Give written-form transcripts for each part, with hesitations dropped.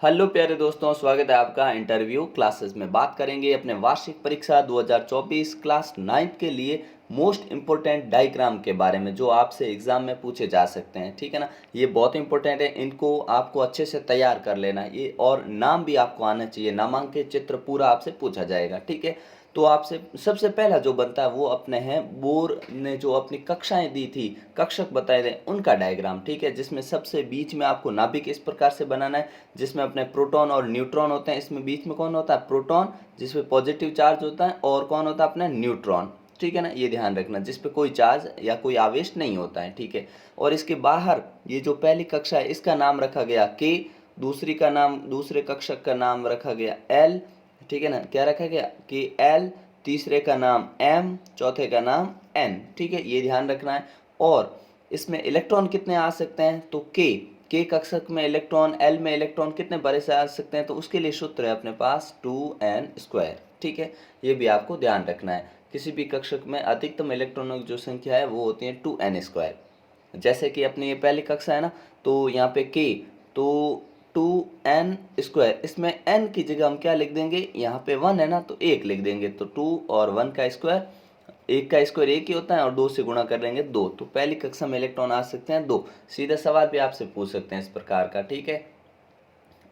Hello प्यारे दोस्तों, स्वागत है आपका इंटरव्यू क्लासेस में। बात करेंगे अपने वार्षिक परीक्षा 2024 क्लास 9th के लिए मोस्ट इम्पोर्टेंट डायग्राम के बारे में, जो आपसे एग्जाम में पूछे जा सकते हैं। ठीक है ना, ये बहुत इंपॉर्टेंट है, इनको आपको अच्छे से तैयार कर लेना है ये, और नाम भी आपको आना चाहिए। नामांकित चित्र पूरा आपसे पूछा जाएगा। ठीक है, तो आपसे सबसे पहला जो बनता है वो अपने हैं बोर ने जो अपनी कक्षाएं दी थी, कक्षक बताए थे, उनका डायग्राम। ठीक है, जिसमें सबसे बीच में आपको नाभिक इस प्रकार से बनाना है, जिसमें अपने प्रोटॉन और न्यूट्रॉन होते हैं। इसमें बीच में कौन होता है? प्रोटॉन, जिसमें पॉजिटिव चार्ज होता है, और कौन होता है? अपना न्यूट्रॉन। ठीक है ना, ये ध्यान रखना, जिस पे कोई चार्ज या कोई आवेश नहीं होता है। ठीक है, और इसके बाहर ये जो पहली कक्षा है इसका नाम रखा गया के, दूसरी का नाम, दूसरे कक्षक का नाम रखा गया एल। ठीक है ना, क्या रखा गया? कि एल, तीसरे का नाम एम, चौथे का नाम एन। ठीक है, ये ध्यान रखना है। और इसमें इलेक्ट्रॉन कितने आ सकते हैं? तो के कक्षक में इलेक्ट्रॉन, एल में इलेक्ट्रॉन कितने बड़े से आ सकते हैं? तो उसके लिए सूत्र है अपने पास 2n²। ठीक है, ये भी आपको ध्यान रखना है। किसी भी कक्षक में अधिकतम इलेक्ट्रॉनों की जो संख्या है वो होती है 2n²। जैसे कि अपनी ये पहली कक्षा है ना, तो यहाँ पे के, तो 2n², इसमें n की जगह हम क्या लिख देंगे? यहाँ पे 1 है ना, तो 1 लिख देंगे। तो 2 और 1 का स्क्वायर, एक का स्क्वायर एक ही होता है, और 2 से गुणा कर लेंगे 2। तो पहली कक्षा में इलेक्ट्रॉन आ सकते हैं 2। सीधा सवाल भी आपसे पूछ सकते हैं इस प्रकार का। ठीक है,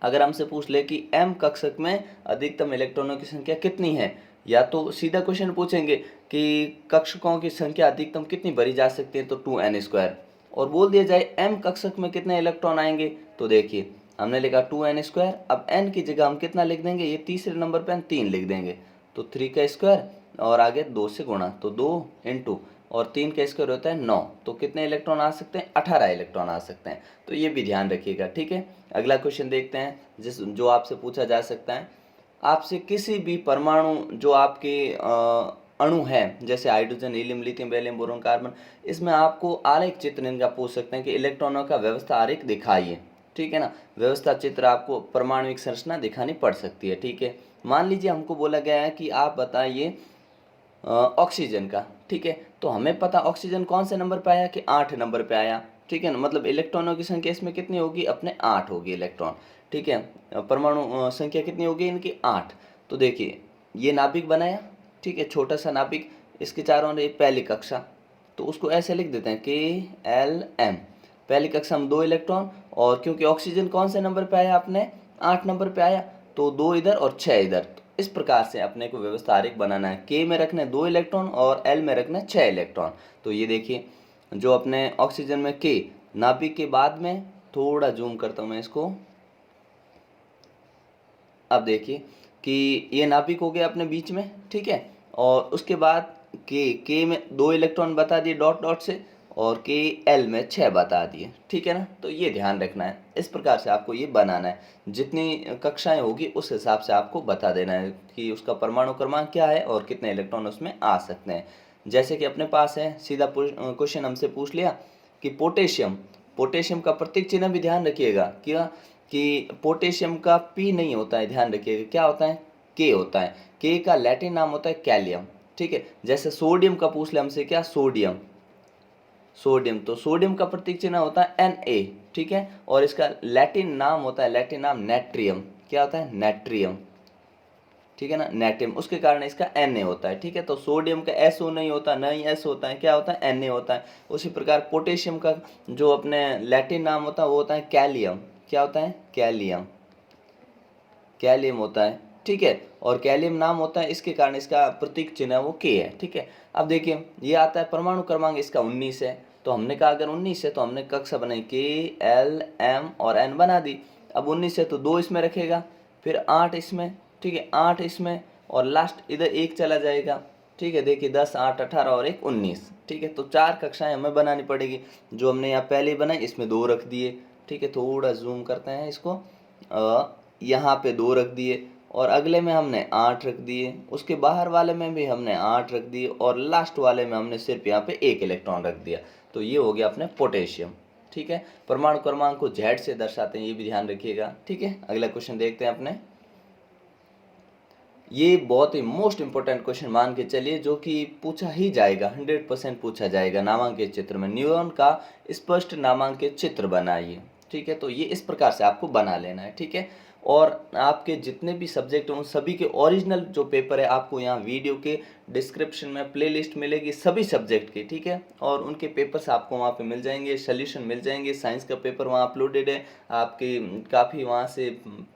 अगर हमसे पूछ ले कि m कक्षक में अधिकतम इलेक्ट्रॉनों की संख्या कितनी है, या तो सीधा क्वेश्चन पूछेंगे कि कक्षकों की संख्या अधिकतम कितनी भरी जा सकती है, तो 2n²। और बोल दिया जाए m कक्षक में कितने इलेक्ट्रॉन आएंगे, तो देखिए हमने लिखा 2n²। अब n की जगह हम कितना लिख देंगे? ये तीसरे नंबर पे हम 3 लिख देंगे, तो 3 का स्क्वायर और आगे 2 से गुणा, तो 2 इंटू, और 3 का स्क्वायर होता है 9। तो कितने इलेक्ट्रॉन आ सकते हैं? 18 इलेक्ट्रॉन आ सकते हैं। तो ये भी ध्यान रखिएगा। ठीक है, अगला क्वेश्चन देखते हैं जो आपसे पूछा जा सकता है। आपसे किसी भी परमाणु जो आपके अणु है, जैसे hydrogen, helium, lithium, beryllium, boron, carbon, इसमें आपको आरेख चित्र इनका पूछ सकते हैं कि इलेक्ट्रॉनों का व्यवस्था आरेख दिखाइए। ठीक है ना, व्यवस्था चित्र आपको परमाणुिक संरचना दिखानी पड़ सकती है। ठीक है, मान लीजिए हमको बोला गया है कि आप बताइए ऑक्सीजन का। ठीक है, तो हमें पता ऑक्सीजन कौन से नंबर पे आया? कि 8 नंबर पे आया। ठीक है ना, मतलब इलेक्ट्रॉनों की संख्या इसमें कितनी होगी? अपने 8 होगी इलेक्ट्रॉन। ठीक है, परमाणु संख्या कितनी होगी इनकी? 8। तो देखिए ये नाभिक बनाया। ठीक है, छोटा सा नाभिक, इसके चारों ओर पहली कक्षा, तो उसको ऐसे लिख देते हैं KLM। पहली कक्षा में 2 इलेक्ट्रॉन, और क्योंकि ऑक्सीजन कौन से नंबर पे आया? अपने 8 नंबर पे आया, तो 2 इधर और 6 इधर। तो इस प्रकार से अपने को व्यवस्था आरेख बनाना है। के में रखने 2 इलेक्ट्रॉन और एल में रखने 6 इलेक्ट्रॉन। तो ये देखिए जो अपने ऑक्सीजन में के, नाभिक के बाद में, थोड़ा जूम करता हूँ मैं इसको। अब देखिए कि ये नाभिक हो गया अपने बीच में। ठीक है, और उसके बाद के में 2 इलेक्ट्रॉन बता दिए डॉट डॉट से, और के एल में 6 बता दिए। ठीक है ना, तो ये ध्यान रखना है। इस प्रकार से आपको ये बनाना है। जितनी कक्षाएं होगी उस हिसाब से आपको बता देना है कि उसका परमाणु क्रमांक क्या है और कितने इलेक्ट्रॉन उसमें आ सकते हैं। जैसे कि अपने पास है, सीधा क्वेश्चन हमसे पूछ लिया कि पोटेशियम, पोटेशियम का प्रतीक चिन्ह भी ध्यान रखिएगा क्या, कि पोटेशियम का पी नहीं होता है, ध्यान रखिएगा क्या होता है? के होता है। के का लैटिन नाम होता है कैलियम। ठीक है, जैसे सोडियम का पूछ ले हमसे, क्या? सोडियम, सोडियम, तो सोडियम का प्रतीक चिन्ह होता है Na। ठीक है, और इसका लैटिन नाम होता है, लैटिन नाम नेट्रियम। क्या होता है? नेट्रियम। ठीक है ना, नेटियम, उसके कारण इसका Na होता है। ठीक है, तो सोडियम का SO नहीं होता, न ही S होता है, क्या होता है? Na होता है। उसी प्रकार पोटेशियम का जो अपने लैटिन नाम होता है वो होता है कैलियम। क्या होता है? कैलियम, कैलियम होता है। ठीक है, और कैलियम नाम होता है, इसके कारण इसका प्रतीक चिन्ह वो के है। ठीक है, अब देखिए ये आता है परमाणु क्रमांक इसका 19 है। तो हमने कहा अगर 19 है तो हमने कक्षा बनाई KLM और N बना दी। अब 19 है तो 2 इसमें रखेगा, फिर 8 इसमें। ठीक है, 8 इसमें, और लास्ट इधर 1 चला जाएगा। ठीक है, देखिए 10, 8, 18 और 1, 19। ठीक है, तो 4 कक्षाएं हमें बनानी पड़ेगी। जो हमने यहाँ पहले बनाई इसमें 2 रख दिए। ठीक है, थोड़ा जूम करते हैं इसको। यहाँ पे 2 रख दिए, और अगले में हमने 8 रख दिए, उसके बाहर वाले में भी हमने 8 रख दिए, और लास्ट वाले में हमने सिर्फ यहाँ पे 1 इलेक्ट्रॉन रख दिया। तो ये हो गया अपने पोटेशियम। ठीक है, परमाणु क्रमांक को Z से दर्शाते हैं, ये भी ध्यान रखिएगा। ठीक है, अगला क्वेश्चन देखते हैं अपने। ये बहुत ही मोस्ट इंपॉर्टेंट क्वेश्चन मान के चलिए, जो कि पूछा ही जाएगा, 100% पूछा जाएगा नामांकित चित्र में। न्यूरॉन का स्पष्ट नामांकित चित्र बनाइए। ठीक है। तो ये इस प्रकार से आपको बना लेना है, ठीक है। और आपके जितने भी सब्जेक्ट हैं उन सभी के ओरिजिनल जो पेपर है आपको यहाँ वीडियो के डिस्क्रिप्शन में प्लेलिस्ट मिलेगी सभी सब्जेक्ट की, ठीक है। और उनके पेपर्स आपको वहाँ पे मिल जाएंगे, सोल्यूशन मिल जाएंगे, साइंस का पेपर वहाँ अपलोडेड है, आपके काफ़ी वहाँ से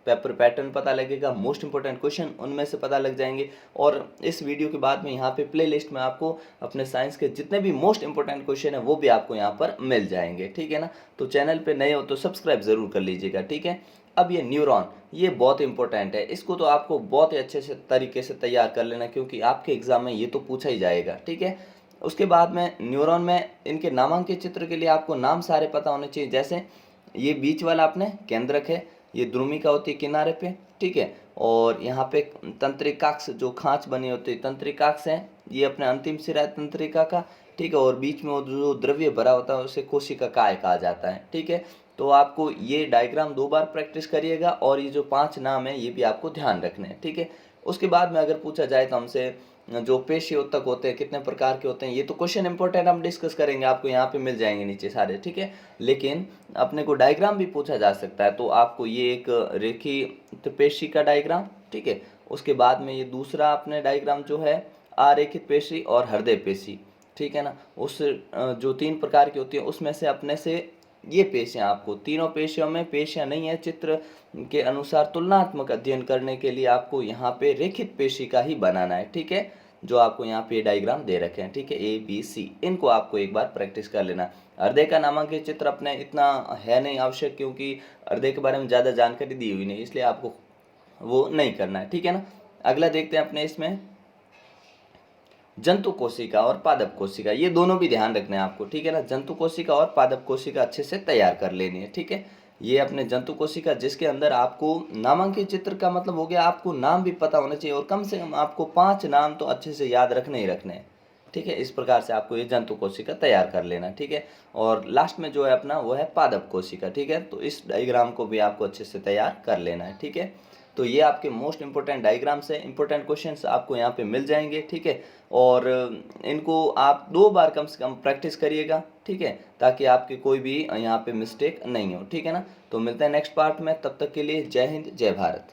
पेपर पैटर्न पता लगेगा, मोस्ट इंपॉर्टेंट क्वेश्चन उनमें से पता लग जाएंगे। और इस वीडियो के बाद में यहाँ पे प्लेलिस्ट में आपको अपने साइंस के जितने भी मोस्ट इंपॉर्टेंट क्वेश्चन है वो भी आपको यहाँ पर मिल जाएंगे, ठीक है ना। तो चैनल पे नए हो तो सब्सक्राइब ज़रूर कर लीजिएगा, ठीक है। अब ये न्यूरॉन, ये बहुत इंपॉर्टेंट है, इसको तो आपको बहुत ही अच्छे से तरीके से तैयार कर लेना क्योंकि आपके एग्जाम में ये तो पूछा ही जाएगा, ठीक है। उसके बाद में न्यूरॉन में इनके नामांकित चित्र के लिए आपको नाम सारे पता होने चाहिए। जैसे ये बीच वाला आपने केंद्रक है, ये द्रुमिका होती है किनारे पे, ठीक है। और यहाँ पे तंत्रिकाक्ष जो खांच बनी होती है तंत्रिकाक्ष है, ये अपने अंतिम सिरा है तंत्रिका का, ठीक है। और बीच में वो जो द्रव्य भरा होता है उसे कोशिका काय कहा जाता है, ठीक है। तो आपको ये डायग्राम 2 बार प्रैक्टिस करिएगा और ये जो 5 नाम है ये भी आपको ध्यान रखने हैं, ठीक है। उसके बाद में अगर पूछा जाए तो हमसे जो पेशी उत्तक होते हैं कितने प्रकार के होते हैं, ये तो क्वेश्चन इंपॉर्टेंट हम डिस्कस करेंगे, आपको यहाँ पे मिल जाएंगे नीचे सारे, ठीक है। लेकिन अपने को डायग्राम भी पूछा जा सकता है, तो आपको ये एक रेखित पेशी का डायग्राम, ठीक है। उसके बाद में ये दूसरा अपने डायग्राम जो है आरेखित पेशी और हृदय पेशी, ठीक है ना। उस जो 3 प्रकार की होती है उसमें से अपने से ये पेशियाँ, आपको तीनों पेशियों में पेशियाँ नहीं है, चित्र के अनुसार तुलनात्मक अध्ययन करने के लिए आपको यहाँ पे रेखित पेशी का ही बनाना है, ठीक है। जो आपको यहाँ पे डायग्राम दे रखे हैं, ठीक है, ए बी सी, इनको आपको एक बार प्रैक्टिस कर लेना। हृदय का नामांकित चित्र अपने इतना है नहीं आवश्यक क्योंकि हृदय के बारे में ज़्यादा जानकारी दी हुई नहीं, इसलिए आपको वो नहीं करना है, ठीक है ना। अगला देखते हैं अपने इसमें जंतु कोशिका और पादप कोशिका, ये दोनों भी ध्यान रखना है आपको, ठीक है ना। जंतु कोशिका और पादप कोशिका अच्छे से तैयार कर लेनी है, ठीक है। ये अपने जंतु कोशिका जिसके अंदर आपको नामांकित चित्र का मतलब हो गया आपको नाम भी पता होना चाहिए और कम से कम आपको 5 नाम तो अच्छे से याद रखने ही रखने हैं, ठीक है। इस प्रकार से आपको ये जंतु कोशिका तैयार कर लेना, ठीक है। और लास्ट में जो है अपना वो है पादप कोशिका, ठीक है। तो इस डायग्राम को भी आपको अच्छे से तैयार कर लेना है, ठीक है। तो ये आपके मोस्ट इंपॉर्टेंट डायग्राम्स है, इंपॉर्टेंट क्वेश्चंस आपको यहाँ पे मिल जाएंगे, ठीक है। और इनको आप 2 बार कम से कम प्रैक्टिस करिएगा, ठीक है, ताकि आपके कोई भी यहाँ पे मिस्टेक नहीं हो, ठीक है ना। तो मिलते हैं नेक्स्ट पार्ट में, तब तक के लिए जय हिंद जय भारत।